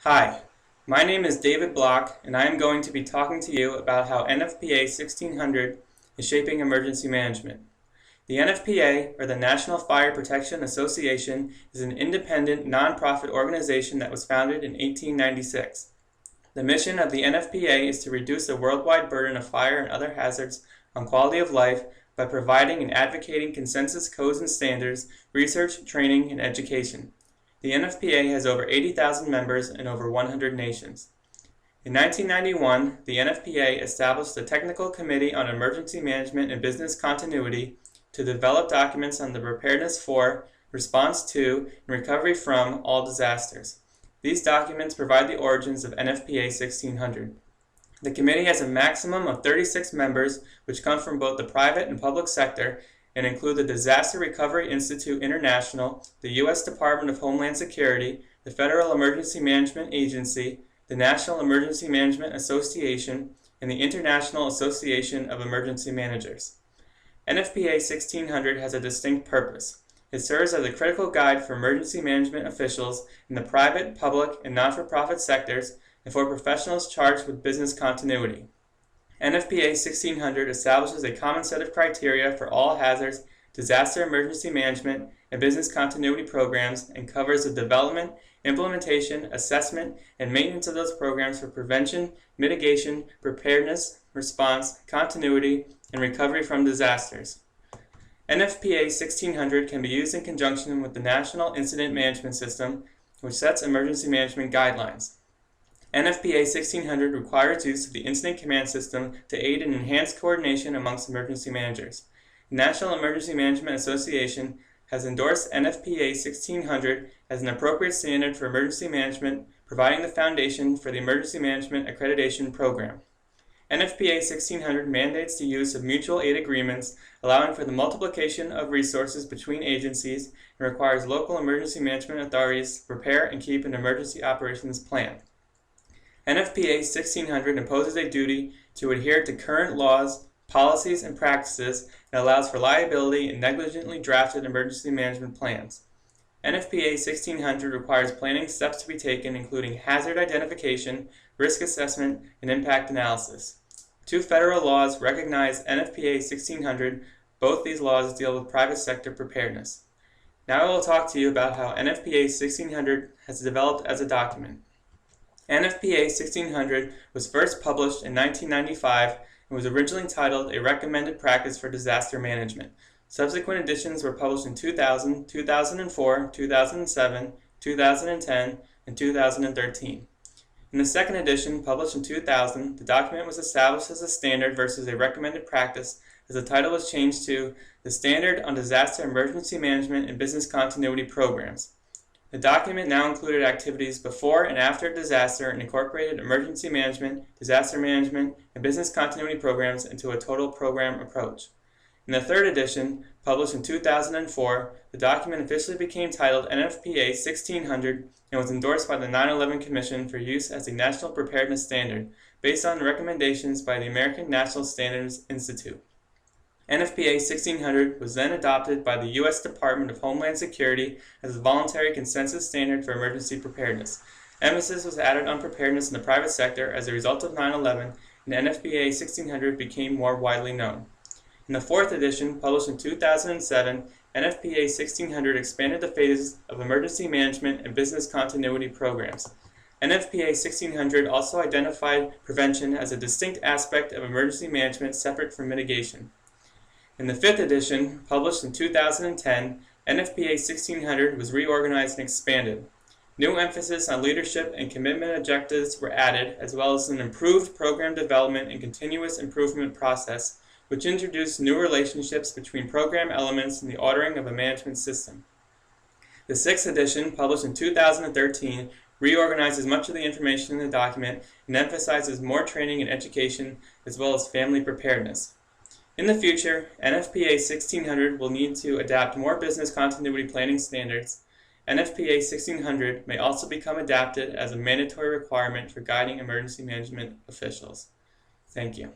Hi, my name is David Block, and I am going to be talking to you about how NFPA 1600 is shaping emergency management. The NFPA, or the National Fire Protection Association, is an independent, nonprofit organization that was founded in 1896. The mission of the NFPA is to reduce the worldwide burden of fire and other hazards on quality of life by providing and advocating consensus codes and standards, research, training, and education. The NFPA has over 80,000 members in over 100 nations. In 1991, the NFPA established the Technical Committee on Emergency Management and Business Continuity to develop documents on the preparedness for, response to, and recovery from all disasters. These documents provide the origins of NFPA 1600. The committee has a maximum of 36 members, which come from both the private and public sector, and include the Disaster Recovery Institute International, the U.S. Department of Homeland Security, the Federal Emergency Management Agency, the National Emergency Management Association, and the International Association of Emergency Managers. NFPA 1600 has a distinct purpose. It serves as a critical guide for emergency management officials in the private, public, and not-for-profit sectors, and for professionals charged with business continuity. NFPA 1600 establishes a common set of criteria for all hazards, disaster emergency management, and business continuity programs, and covers the development, implementation, assessment, and maintenance of those programs for prevention, mitigation, preparedness, response, continuity, and recovery from disasters. NFPA 1600 can be used in conjunction with the National Incident Management System, which sets emergency management guidelines. NFPA 1600 requires use of the Incident Command System to aid in enhanced coordination amongst emergency managers. The National Emergency Management Association has endorsed NFPA 1600 as an appropriate standard for emergency management, providing the foundation for the Emergency Management Accreditation Program. NFPA 1600 mandates the use of mutual aid agreements, allowing for the multiplication of resources between agencies, and requires local emergency management authorities to prepare and keep an emergency operations plan. NFPA 1600 imposes a duty to adhere to current laws, policies, and practices, and allows for liability in negligently drafted emergency management plans. NFPA 1600 requires planning steps to be taken, including hazard identification, risk assessment, and impact analysis. Two federal laws recognize NFPA 1600. Both these laws deal with private sector preparedness. Now I will talk to you about how NFPA 1600 has developed as a document. NFPA 1600 was first published in 1995 and was originally titled A Recommended Practice for Disaster Management. Subsequent editions were published in 2000, 2004, 2007, 2010, and 2013. In the second edition, published in 2000, the document was established as a standard versus a recommended practice, as the title was changed to The Standard on Disaster Emergency Management and Business Continuity Programs. The document now included activities before and after a disaster and incorporated emergency management, disaster management, and business continuity programs into a total program approach. In the third edition, published in 2004, the document officially became titled NFPA 1600 and was endorsed by the 9/11 Commission for use as a national preparedness standard, based on recommendations by the American National Standards Institute. NFPA 1600 was then adopted by the U.S. Department of Homeland Security as a voluntary consensus standard for emergency preparedness. Emphasis was added on preparedness in the private sector as a result of 9/11, and NFPA 1600 became more widely known. In the fourth edition, published in 2007, NFPA 1600 expanded the phases of emergency management and business continuity programs. NFPA 1600 also identified prevention as a distinct aspect of emergency management separate from mitigation. In the fifth edition, published in 2010, NFPA 1600 was reorganized and expanded. New emphasis on leadership and commitment objectives were added, as well as an improved program development and continuous improvement process, which introduced new relationships between program elements in the ordering of a management system. The sixth edition, published in 2013, reorganizes much of the information in the document and emphasizes more training and education, as well as family preparedness. In the future, NFPA 1600 will need to adapt more business continuity planning standards. NFPA 1600 may also become adapted as a mandatory requirement for guiding emergency management officials. Thank you.